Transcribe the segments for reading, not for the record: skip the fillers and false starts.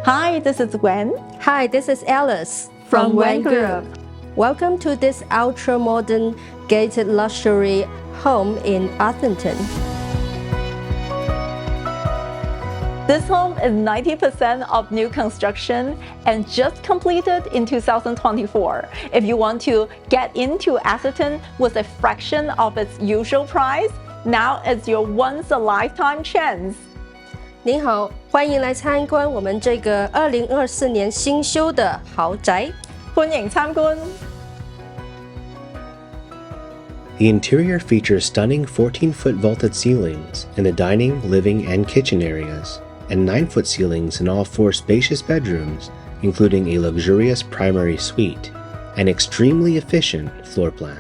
Hi, this is Wen. Hi, this is Alice from Wen Group. Welcome to this ultra-modern gated luxury home in Atherton. This home is 90% of new construction and just completed in 2024. If you want to get into Atherton with a fraction of its usual price, now is your once-a-lifetime chance. 您好，欢迎来参观我们这个2024年新修的豪宅。歡迎參觀。The interior features stunning 14-foot vaulted ceilings in the dining, living, and kitchen areas, and 9-foot ceilings in all 4 spacious bedrooms, including a luxurious primary suite, and extremely efficient floor plan.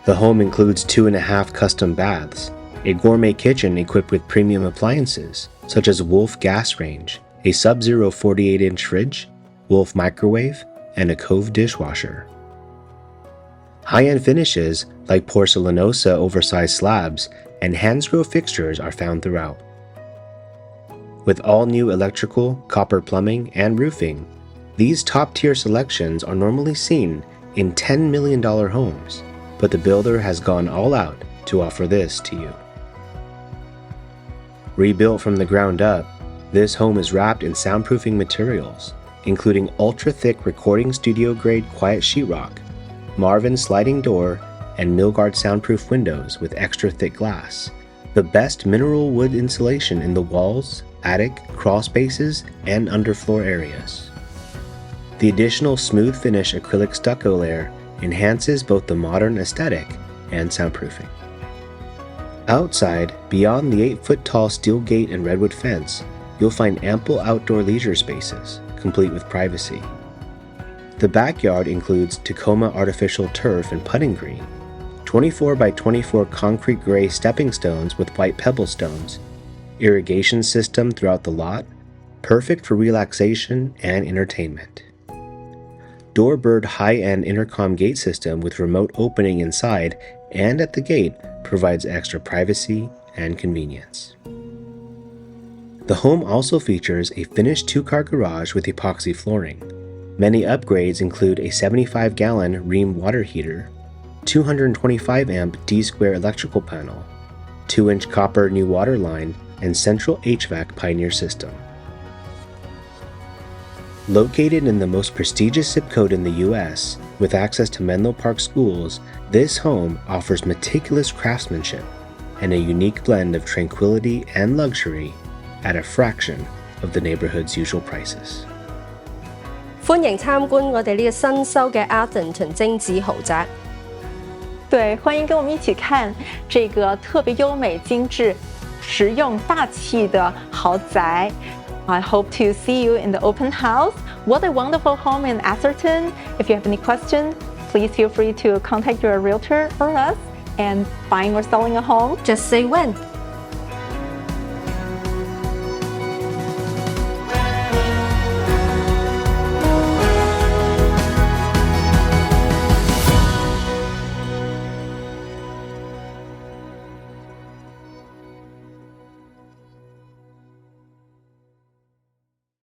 The home includes 2.5 custom baths, a gourmet kitchen equipped with premium appliances, such as Wolf gas range, a Sub-Zero 48-inch fridge, Wolf microwave, and a Cove dishwasher. High-end finishes like Porcelanosa oversized slabs and Hansgrohe fixtures are found throughout. With all new electrical, copper plumbing, and roofing, these top-tier selections are normally seen in $10 million homes, but the builder has gone all out to offer this to you. Rebuilt from the ground up, this home is wrapped in soundproofing materials, including ultra-thick recording studio-grade quiet sheetrock, Marvin sliding door, and Milgard soundproof windows with extra thick glass, the best mineral wood insulation in the walls, attic, crawl spaces, and underfloor areas. The additional smooth finish acrylic stucco layer enhances both the modern aesthetic and soundproofing. Outside, beyond the 8-foot-tall steel gate and redwood fence, you'll find ample outdoor leisure spaces, complete with privacy. The backyard includes Tacoma artificial turf and putting green, 24 by 24 concrete gray stepping stones with white pebble stones, irrigation system throughout the lot, perfect for relaxation and entertainment. Doorbird high-end intercom gate system with remote opening inside and at the gate provides extra privacy and convenience. The home also features a finished 2-car garage with epoxy flooring. Many upgrades include a 75-gallon Rheem water heater, 225-amp D-square electrical panel, 2-inch copper new water line, and central HVAC Pioneer system. Located in the most prestigious zip code in the U.S., with access to Menlo Park schools, this home offers meticulous craftsmanship and a unique blend of tranquility and luxury at a fraction of the neighborhood's usual prices. 歡迎參觀我哋呢個新修嘅 Atherton 精緻豪宅。對，歡迎跟我們一起看這個特別優美、精緻、實用、大氣的豪宅。I hope to see you in the open house. What a wonderful home in Atherton. If you have any questions, please feel free to contact your realtor or us and buying or selling a home. Just say when.